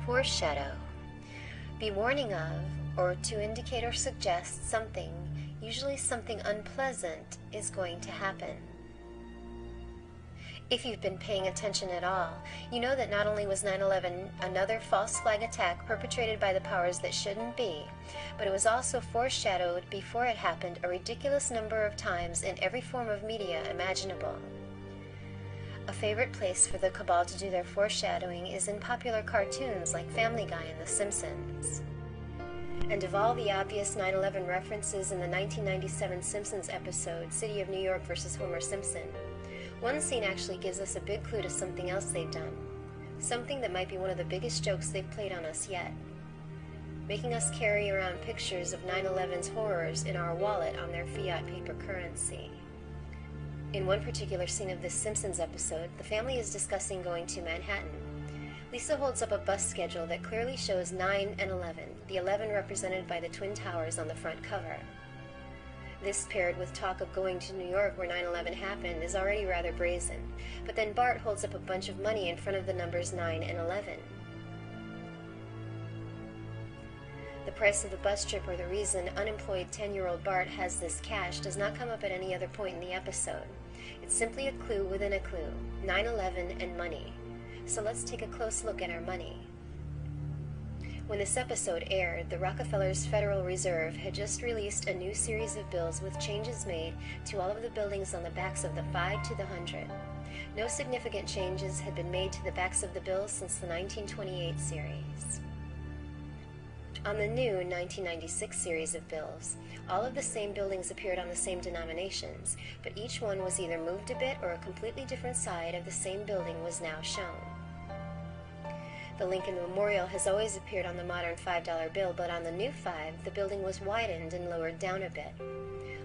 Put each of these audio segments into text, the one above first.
Foreshadow. Be warning of, or to indicate or suggest something, usually something unpleasant, is going to happen. If you've been paying attention at all, you know that not only was 9/11 another false flag attack perpetrated by the powers that shouldn't be, but it was also foreshadowed before it happened a ridiculous number of times in every form of media imaginable. A favorite place for the cabal to do their foreshadowing is in popular cartoons like Family Guy and The Simpsons. And of all the obvious 9/11 references in the 1997 Simpsons episode, City of New York vs. Homer Simpson, one scene actually gives us a big clue to something else they've done. Something that might be one of the biggest jokes they've played on us yet. Making us carry around pictures of 9/11's horrors in our wallet on their fiat paper currency. In one particular scene of this Simpsons episode, the family is discussing going to Manhattan. Lisa holds up a bus schedule that clearly shows 9 and 11, the 11 represented by the Twin Towers on the front cover. This, paired with talk of going to New York where 9/11 happened, is already rather brazen. But then Bart holds up a bunch of money in front of the numbers 9 and 11. The price of the bus trip, or the reason unemployed 10-year-old Bart has this cash, does not come up at any other point in the episode. It's simply a clue within a clue: 9/11 and money. So let's take a close look at our money. When this episode aired, the Rockefeller's Federal Reserve had just released a new series of bills with changes made to all of the buildings on the backs of the 5 to the 100. No significant changes had been made to the backs of the bills since the 1928 series. On the new 1996 series of bills, all of the same buildings appeared on the same denominations, but each one was either moved a bit or a completely different side of the same building was now shown. The Lincoln Memorial has always appeared on the modern $5 bill, but on the new 5, the building was widened and lowered down a bit.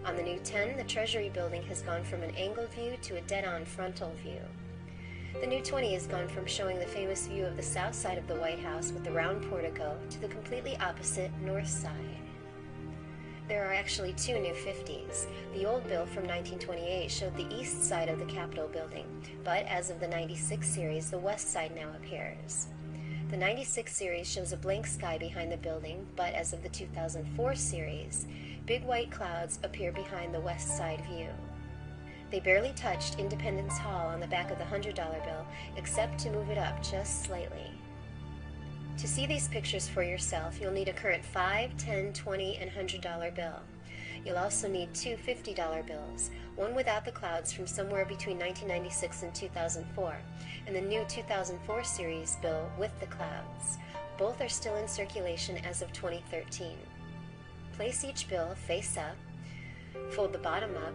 On the new 10, the Treasury building has gone from an angled view to a dead-on frontal view. The new 20 has gone from showing the famous view of the south side of the White House with the round portico to the completely opposite north side. There are actually two new 50s. The old bill from 1928 showed the east side of the Capitol building, but as of the 96 series, the west side now appears. The 96 series shows a blank sky behind the building, but as of the 2004 series, big white clouds appear behind the west side view. They barely touched Independence Hall on the back of the $100 bill, except to move it up just slightly. To see these pictures for yourself, you'll need a current $5, $10, $20, and $100 bill. You'll also need two $50 bills, one without the clouds from somewhere between 1996 and 2004, and the new 2004 series bill with the clouds. Both are still in circulation as of 2013. Place each bill face up, fold the bottom up,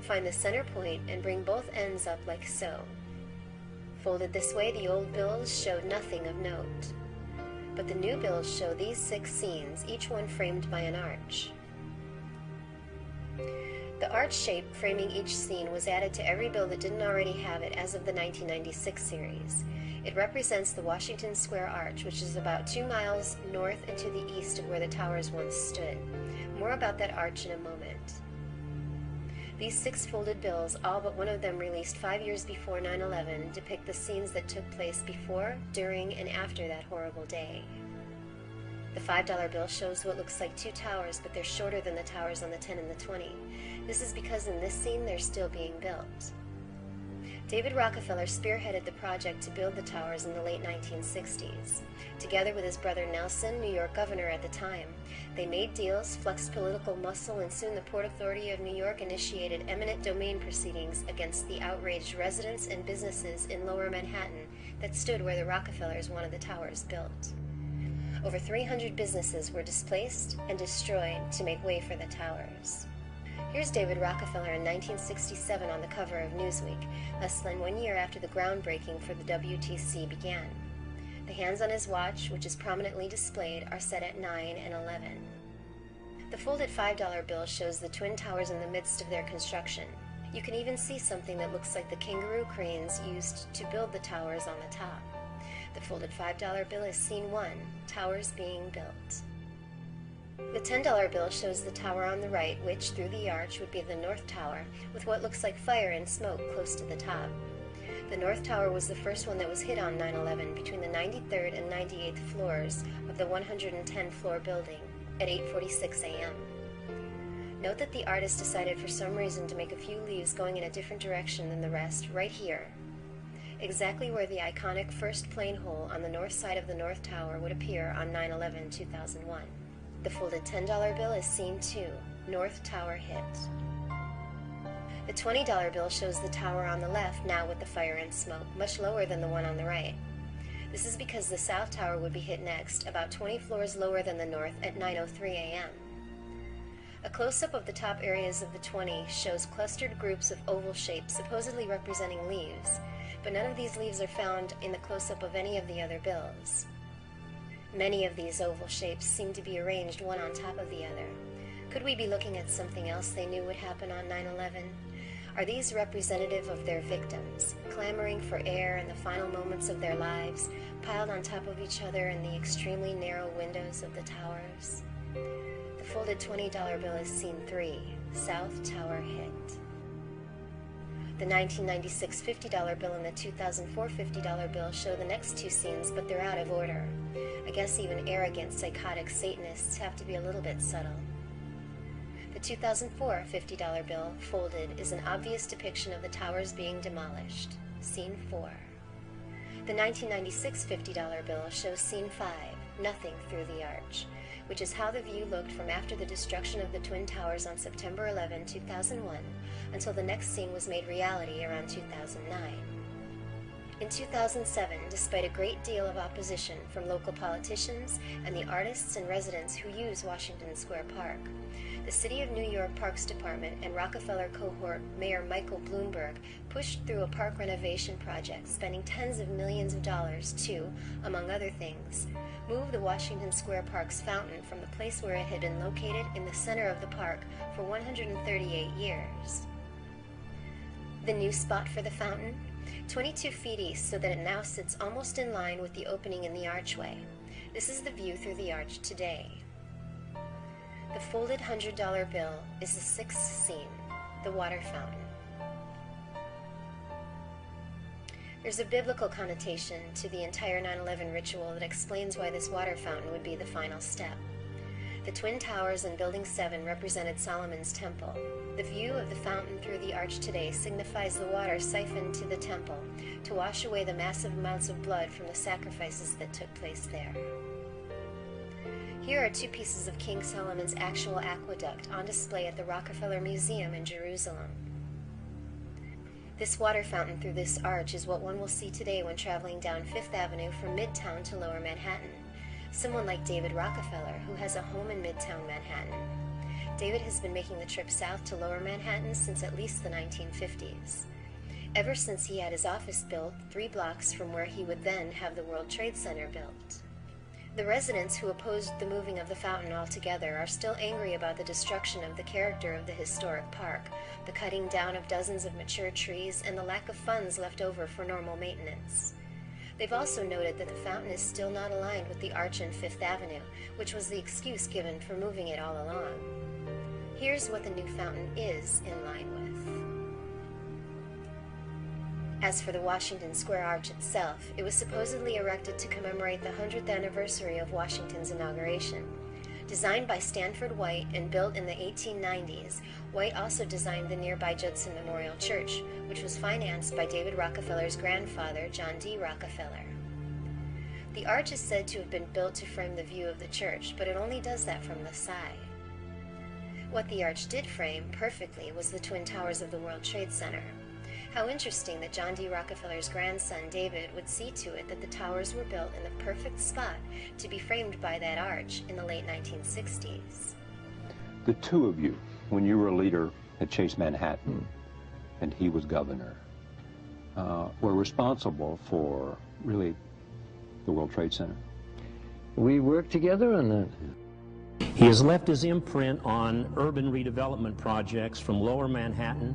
find the center point, and bring both ends up like so. Folded this way, the old bills showed nothing of note. But the new bills show these 6 scenes, each one framed by an arch. The arch shape framing each scene was added to every bill that didn't already have it as of the 1996 series. It represents the Washington Square Arch, which is about 2 miles north and to the east of where the towers once stood. More about that arch in a moment. These 6 folded bills, all but one of them released 5 years before 9/11, depict the scenes that took place before, during, and after that horrible day. The $5 bill shows what looks like 2 towers, but they're shorter than the towers on the 10 and the 20. This is because in this scene they're still being built. David Rockefeller spearheaded the project to build the towers in the late 1960s. Together with his brother Nelson, New York governor at the time, they made deals, flexed political muscle, and soon the Port Authority of New York initiated eminent domain proceedings against the outraged residents and businesses in Lower Manhattan that stood where the Rockefellers wanted the towers built. Over 300 businesses were displaced and destroyed to make way for the towers. Here's David Rockefeller in 1967 on the cover of Newsweek, less than 1 year after the groundbreaking for the WTC began. The hands on his watch, which is prominently displayed, are set at 9 and 11. The folded $5 bill shows the Twin Towers in the midst of their construction. You can even see something that looks like the kangaroo cranes used to build the towers on the top. The folded $5 bill is scene 1, towers being built. The $10 bill shows the tower on the right, which, through the arch, would be the North Tower, with what looks like fire and smoke close to the top. The North Tower was the first one that was hit on 9/11 between the 93rd and 98th floors of the 110-floor building at 8:46 a.m. Note that the artist decided for some reason to make a few leaves going in a different direction than the rest right here, exactly where the iconic first plane hole on the north side of the North Tower would appear on 9/11/2001. The folded $10 bill is scene 2, North Tower hit. The $20 bill shows the tower on the left now with the fire and smoke, much lower than the one on the right. This is because the South Tower would be hit next, about 20 floors lower than the North at 9:03 a.m. A close-up of the top areas of the 20 shows clustered groups of oval shapes supposedly representing leaves, but none of these leaves are found in the close-up of any of the other bills. Many of these oval shapes seem to be arranged one on top of the other. Could we be looking at something else they knew would happen on 9/11? Are these representative of their victims, clamoring for air in the final moments of their lives, piled on top of each other in the extremely narrow windows of the towers? The folded $20 bill is scene 3, South Tower hit. The 1996 $50 bill and the 2004 $50 bill show the next two scenes, but they're out of order. I guess even arrogant, psychotic Satanists have to be a little bit subtle. The 2004 $50 bill, folded, is an obvious depiction of the towers being demolished. Scene 4. The 1996 $50 bill shows scene 5, Nothing Through the Arch, which is how the view looked from after the destruction of the Twin Towers on September 11, 2001, until the next scene was made reality around 2009. In 2007, despite a great deal of opposition from local politicians and the artists and residents who use Washington Square Park, the City of New York Parks Department and Rockefeller cohort Mayor Michael Bloomberg pushed through a park renovation project, spending tens of millions of dollars to, among other things, move the Washington Square Park's fountain from the place where it had been located in the center of the park for 138 years. The new spot for the fountain? 22 feet east, so that it now sits almost in line with the opening in the archway. This is the view through the arch today. The folded $100 bill is the sixth scene, the water fountain. There's a biblical connotation to the entire 9/11 ritual that explains why this water fountain would be the final step. The Twin Towers and Building 7 represented Solomon's temple. The view of the fountain through the arch today signifies the water siphoned to the temple to wash away the massive amounts of blood from the sacrifices that took place there. Here are two pieces of King Solomon's actual aqueduct on display at the Rockefeller Museum in Jerusalem. This water fountain through this arch is what one will see today when traveling down Fifth Avenue from Midtown to Lower Manhattan. Someone like David Rockefeller, who has a home in Midtown Manhattan. David has been making the trip south to Lower Manhattan since at least the 1950s. Ever since he had his office built 3 blocks from where he would then have the World Trade Center built. The residents who opposed the moving of the fountain altogether are still angry about the destruction of the character of the historic park, the cutting down of dozens of mature trees, and the lack of funds left over for normal maintenance. They've also noted that the fountain is still not aligned with the arch in Fifth Avenue, which was the excuse given for moving it all along. Here's what the new fountain is in line with. As for the Washington Square Arch itself, it was supposedly erected to commemorate the 100th anniversary of Washington's inauguration. Designed by Stanford White and built in the 1890s, White also designed the nearby Judson Memorial Church, which was financed by David Rockefeller's grandfather, John D. Rockefeller. The arch is said to have been built to frame the view of the church, but it only does that from the side. What the arch did frame perfectly was the Twin Towers of the World Trade Center. How interesting that John D. Rockefeller's grandson, David, would see to it that the towers were built in the perfect spot to be framed by that arch in the late 1960s. The two of you, when you were a leader at Chase Manhattan and he was governor, were responsible for, really, the World Trade Center. We worked together on that. He has left his imprint on urban redevelopment projects from Lower Manhattan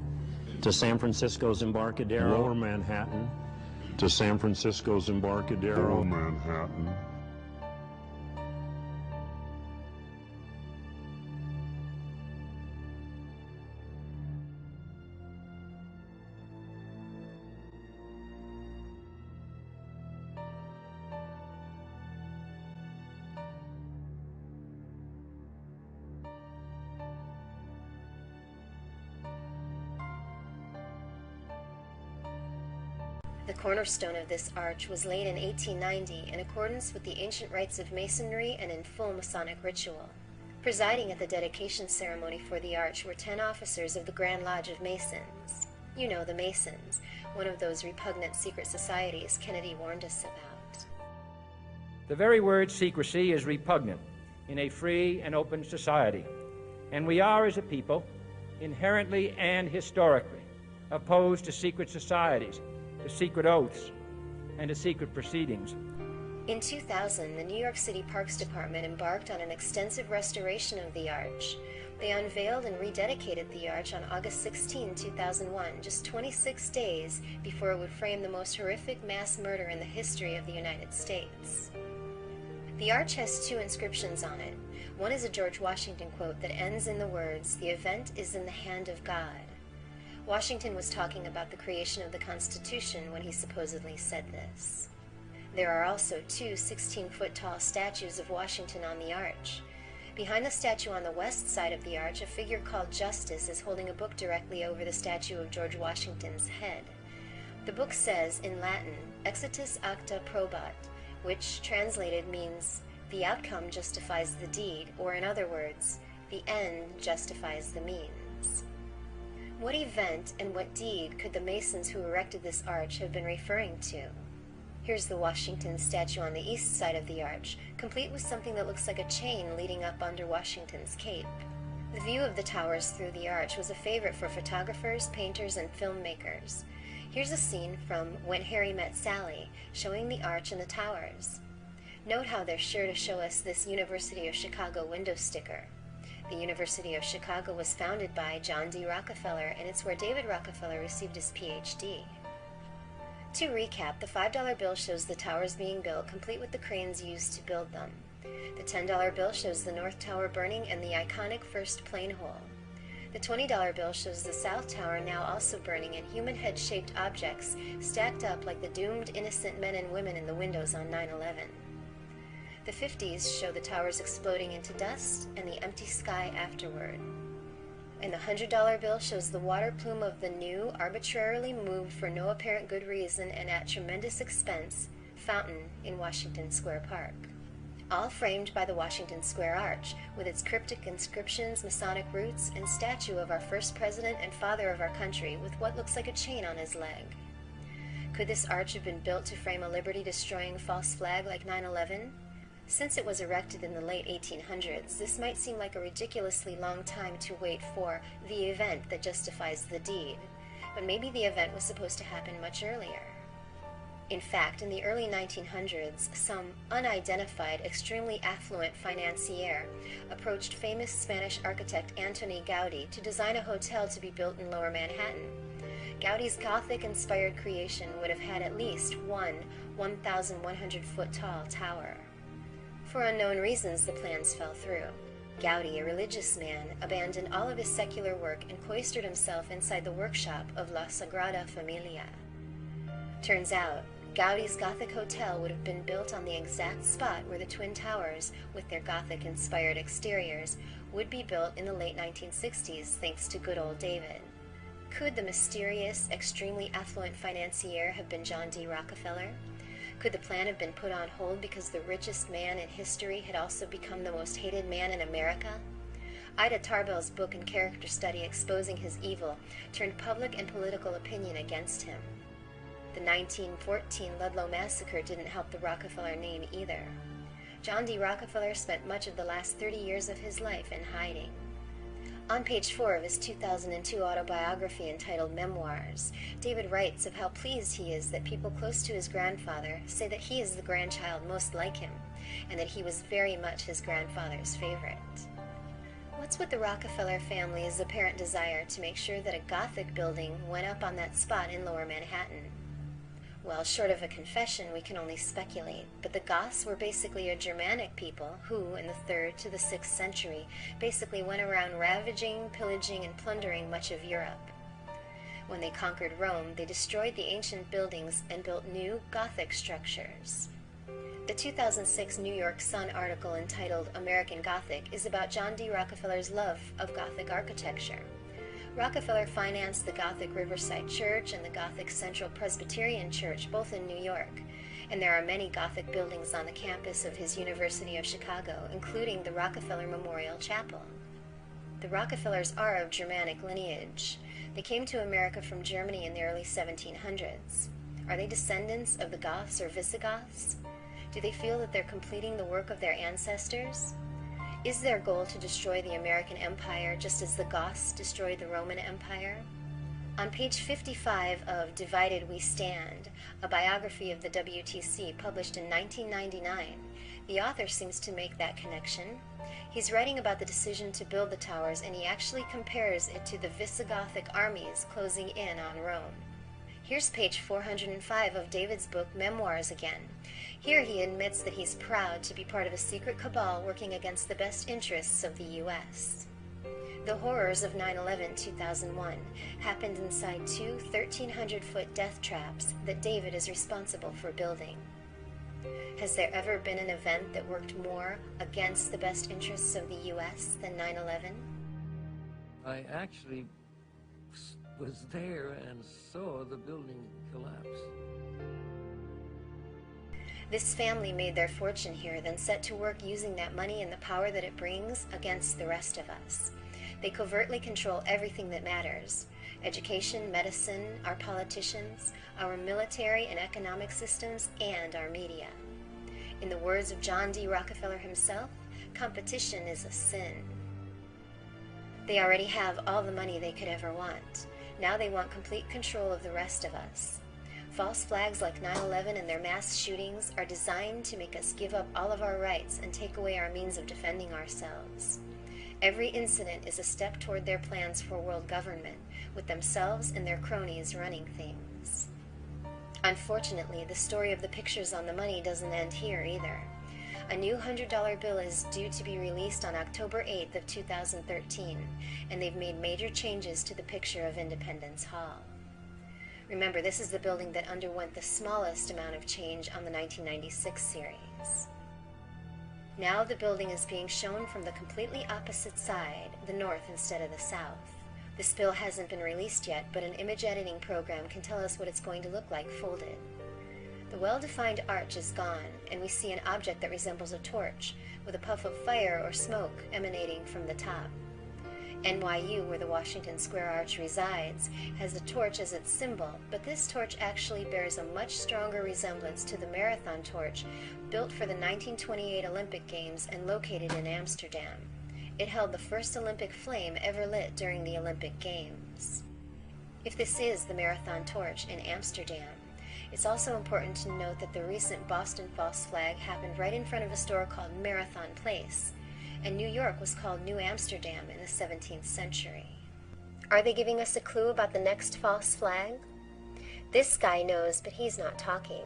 to San Francisco's Embarcadero. Lower Manhattan to San Francisco's Embarcadero. Lower Manhattan. The cornerstone of this arch was laid in 1890 in accordance with the ancient rites of Masonry and in full Masonic ritual. Presiding at the dedication ceremony for the arch were 10 officers of the Grand Lodge of Masons. You know, the Masons, one of those repugnant secret societies Kennedy warned us about. The very word secrecy is repugnant in a free and open society, and we are, as a people, inherently and historically opposed to secret societies, to secret oaths, and to secret proceedings. In 2000, the New York City Parks Department embarked on an extensive restoration of the arch. They unveiled and rededicated the arch on August 16, 2001, just 26 days before it would frame the most horrific mass murder in the history of the United States. The arch has 2 inscriptions on it. One is a George Washington quote that ends in the words, "The event is in the hand of God." Washington was talking about the creation of the Constitution when he supposedly said this. There are also 2 16-foot-tall statues of Washington on the arch. Behind the statue on the west side of the arch, a figure called Justice is holding a book directly over the statue of George Washington's head. The book says, in Latin, Exitus acta probat, which translated means, the outcome justifies the deed, or in other words, the end justifies the means. What event and what deed could the Masons who erected this arch have been referring to? Here's the Washington statue on the east side of the arch, complete with something that looks like a chain leading up under Washington's cape. The view of the towers through the arch was a favorite for photographers, painters, and filmmakers. Here's a scene from When Harry Met Sally, showing the arch and the towers. Note how they're sure to show us this University of Chicago window sticker. The University of Chicago was founded by John D. Rockefeller, and it's where David Rockefeller received his PhD. To recap, the $5 bill shows the towers being built, complete with the cranes used to build them. The $10 bill shows the North Tower burning and the iconic first plane hole. The $20 bill shows the South Tower now also burning and human head-shaped objects stacked up like the doomed innocent men and women in the windows on 9/11. The 50s show the towers exploding into dust and the empty sky afterward. And the $100 bill shows the water plume of the new, arbitrarily moved for no apparent good reason and at tremendous expense, fountain in Washington Square Park. All framed by the Washington Square Arch, with its cryptic inscriptions, Masonic roots, and statue of our first president and father of our country with what looks like a chain on his leg. Could this arch have been built to frame a liberty-destroying false flag like 9/11? Since it was erected in the late 1800s, this might seem like a ridiculously long time to wait for the event that justifies the deed, but maybe the event was supposed to happen much earlier. In fact, in the early 1900s, some unidentified, extremely affluent financier approached famous Spanish architect Antoni Gaudí to design a hotel to be built in Lower Manhattan. Gaudí's Gothic-inspired creation would have had at least one 1,100-foot-tall tower. For unknown reasons, the plans fell through. Gaudí, a religious man, abandoned all of his secular work and cloistered himself inside the workshop of La Sagrada Familia. Turns out, Gaudí's Gothic hotel would have been built on the exact spot where the Twin Towers, with their Gothic-inspired exteriors, would be built in the late 1960s thanks to good old David. Could the mysterious, extremely affluent financier have been John D. Rockefeller? Could the plan have been put on hold because the richest man in history had also become the most hated man in America? Ida Tarbell's book and character study exposing his evil turned public and political opinion against him. The 1914 Ludlow Massacre didn't help the Rockefeller name either. John D. Rockefeller spent much of the last 30 years of his life in hiding. On page 4 of his 2002 autobiography entitled Memoirs, David writes of how pleased he is that people close to his grandfather say that he is the grandchild most like him, and that he was very much his grandfather's favorite. What's with the Rockefeller family's apparent desire to make sure that a Gothic building went up on that spot in Lower Manhattan? Well, short of a confession, we can only speculate, but the Goths were basically a Germanic people who, in the 3rd to the 6th century, basically went around ravaging, pillaging, and plundering much of Europe. When they conquered Rome, they destroyed the ancient buildings and built new Gothic structures. The 2006 New York Sun article entitled American Gothic is about John D. Rockefeller's love of Gothic architecture. Rockefeller financed the Gothic Riverside Church and the Gothic Central Presbyterian Church, both in New York. And there are many Gothic buildings on the campus of his University of Chicago, including the Rockefeller Memorial Chapel. The Rockefellers are of Germanic lineage. They came to America from Germany in the early 1700s. Are they descendants of the Goths or Visigoths? Do they feel that they're completing the work of their ancestors? Is their goal to destroy the American Empire just as the Goths destroyed the Roman Empire? On page 55 of Divided We Stand, a biography of the WTC published in 1999, the author seems to make that connection. He's writing about the decision to build the towers, and he actually compares it to the Visigothic armies closing in on Rome. Here's page 405 of David's book Memoirs again. Here he admits that he's proud to be part of a secret cabal working against the best interests of the U.S. The horrors of 9/11/2001 happened inside two 1,300-foot death traps that David is responsible for building. Has there ever been an event that worked more against the best interests of the U.S. than 9/11? I actually was there and saw the building collapse. This family made their fortune here, then set to work using that money and the power that it brings against the rest of us. They covertly control everything that matters: education, medicine, our politicians, our military and economic systems, and our media. In the words of John D. Rockefeller himself, competition is a sin. They already have all the money they could ever want. Now they want complete control of the rest of us. False flags like 9/11 and their mass shootings are designed to make us give up all of our rights and take away our means of defending ourselves. Every incident is a step toward their plans for world government, with themselves and their cronies running things. Unfortunately, the story of the pictures on the money doesn't end here either. A new $100 bill is due to be released on October 8th of 2013, and they've made major changes to the picture of Independence Hall. Remember, this is the building that underwent the smallest amount of change on the 1996 series. Now the building is being shown from the completely opposite side, the north instead of the south. This bill hasn't been released yet, but an image editing program can tell us what it's going to look like folded. The well-defined arch is gone, and we see an object that resembles a torch, with a puff of fire or smoke emanating from the top. NYU, where the Washington Square Arch resides, has the torch as its symbol, but this torch actually bears a much stronger resemblance to the Marathon torch built for the 1928 Olympic Games and located in Amsterdam. It held the first Olympic flame ever lit during the Olympic Games. If this is the Marathon torch in Amsterdam, it's also important to note that the recent Boston false flag happened right in front of a store called Marathon Place, and New York was called New Amsterdam in the 17th century. Are they giving us a clue about the next false flag? This guy knows, but he's not talking.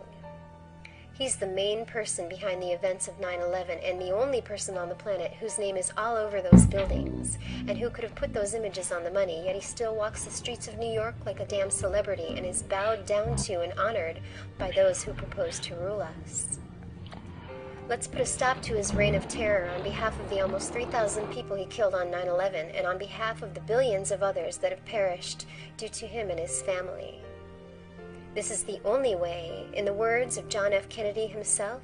He's the main person behind the events of 9/11 and the only person on the planet whose name is all over those buildings and who could have put those images on the money, yet he still walks the streets of New York like a damn celebrity and is bowed down to and honored by those who propose to rule us. Let's put a stop to his reign of terror on behalf of the almost 3,000 people he killed on 9/11 and on behalf of the billions of others that have perished due to him and his family. This is the only way, in the words of John F. Kennedy himself,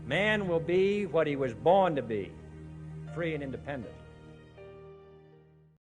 man will be what he was born to be, free and independent.